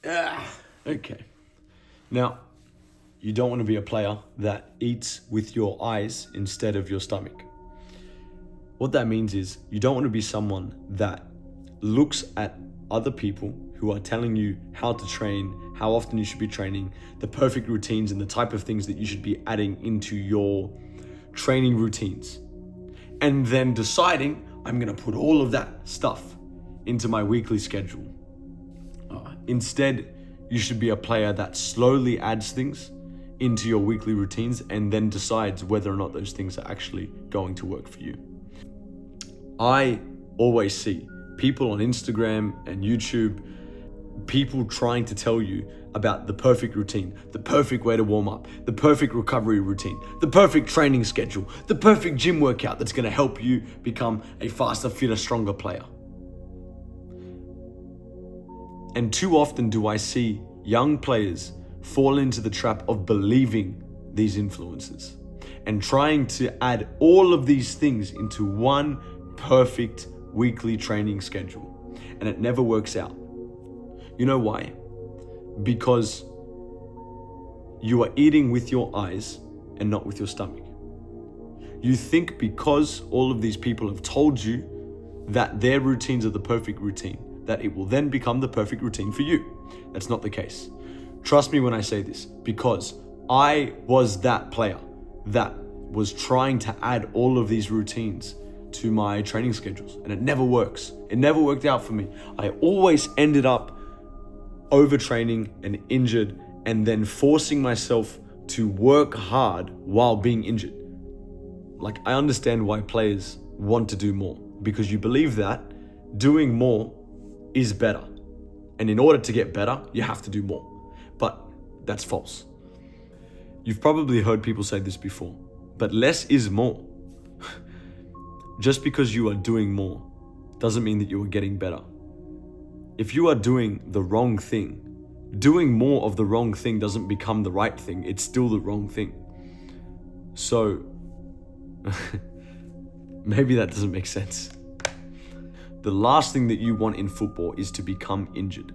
Okay. Now, you don't want to be a player that eats with your eyes instead of your stomach. What that means is you don't want to be someone that looks at other people who are telling you how to train, how often you should be training, the perfect routines and the type of things that you should be adding into your training routines. And then deciding, I'm going to put all of that stuff into my weekly schedule. Instead, you should be a player that slowly adds things into your weekly routines and then decides whether or not those things are actually going to work for you. I always see people on Instagram and YouTube, people trying to tell you about the perfect routine, the perfect way to warm up, the perfect recovery routine, the perfect training schedule, the perfect gym workout that's going to help you become a faster, fitter, stronger player. And too often do I see young players fall into the trap of believing these influences and trying to add all of these things into one perfect weekly training schedule. And it never works out. You know why? Because you are eating with your eyes and not with your stomach. You think because all of these people have told you that their routines are the perfect routine, that it will then become the perfect routine for you. That's not the case. Trust me when I say this, because I was that player that was trying to add all of these routines to my training schedules, and it never works. It never worked out for me. I always ended up overtraining and injured, and then forcing myself to work hard while being injured. Like, I understand why players want to do more, because you believe that doing more is better. And in order to get better, you have to do more. But that's false. You've probably heard people say this before, but less is more. Just because you are doing more doesn't mean that you are getting better. If you are doing the wrong thing, doing more of the wrong thing doesn't become the right thing. It's still the wrong thing. So maybe that doesn't make sense. The last thing that you want in football is to become injured.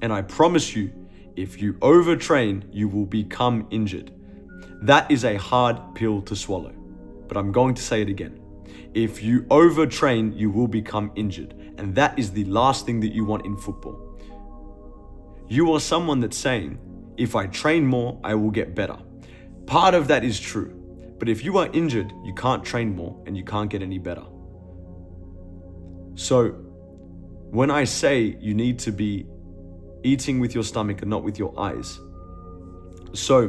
And I promise you, if you overtrain, you will become injured. That is a hard pill to swallow, but I'm going to say it again. If you overtrain, you will become injured. And that is the last thing that you want in football. You are someone that's saying, if I train more, I will get better. Part of that is true. But if you are injured, you can't train more and you can't get any better. So when I say you need to be eating with your stomach and not with your eyes, so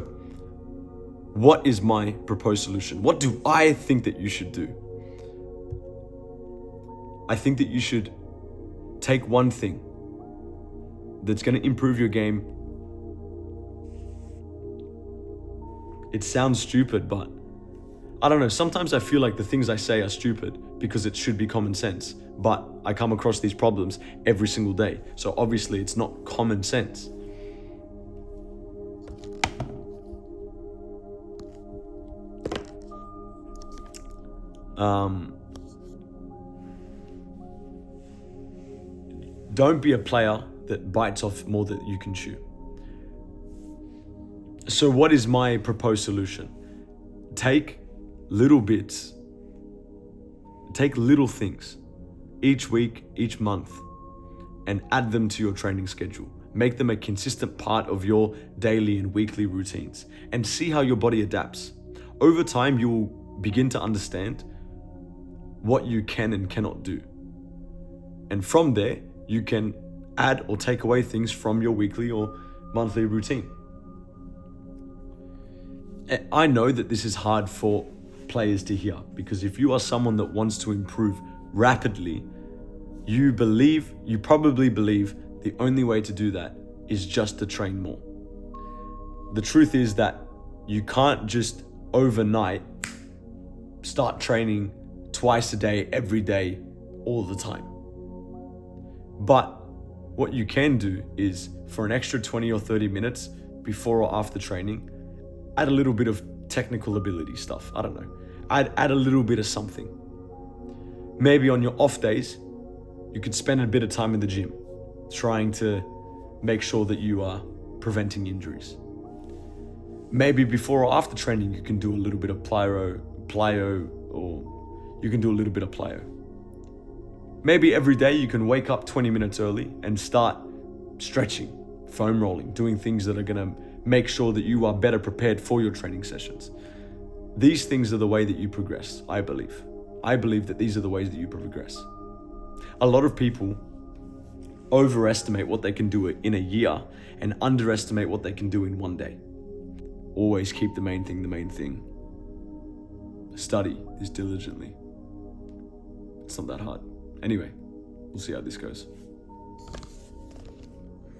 what is my proposed solution? What do I think that you should do? I think that you should take one thing that's going to improve your game. It sounds stupid, but I don't know. Sometimes I feel like the things I say are stupid because it should be common sense, but I come across these problems every single day. So obviously it's not common sense. Don't be a player that bites off more than you can chew. So what is my proposed solution? Take little bits, take little things each week, each month, and add them to your training schedule. Make them a consistent part of your daily and weekly routines and see how your body adapts. Over time, you will begin to understand what you can and cannot do. And from there, you can add or take away things from your weekly or monthly routine. I know that this is hard for players to hear, because if you are someone that wants to improve rapidly, you probably believe the only way to do that is just to train more. The truth is that you can't just overnight start training twice a day, every day, all the time. But what you can do is, for an extra 20 or 30 minutes before or after training, add a little bit of technical ability stuff. I don't know. Add a little bit of something. Maybe on your off days, you could spend a bit of time in the gym trying to make sure that you are preventing injuries. Maybe before or after training, you can do a little bit of plyo, or you can do a little bit of plyo. Maybe every day you can wake up 20 minutes early and start stretching, foam rolling, doing things that are gonna make sure that you are better prepared for your training sessions. These things are the way that you progress, I believe. I believe that these are the ways that you progress. A lot of people overestimate what they can do in a year and underestimate what they can do in one day. Always keep the main thing the main thing. Study this diligently. It's not that hard. Anyway, we'll see how this goes.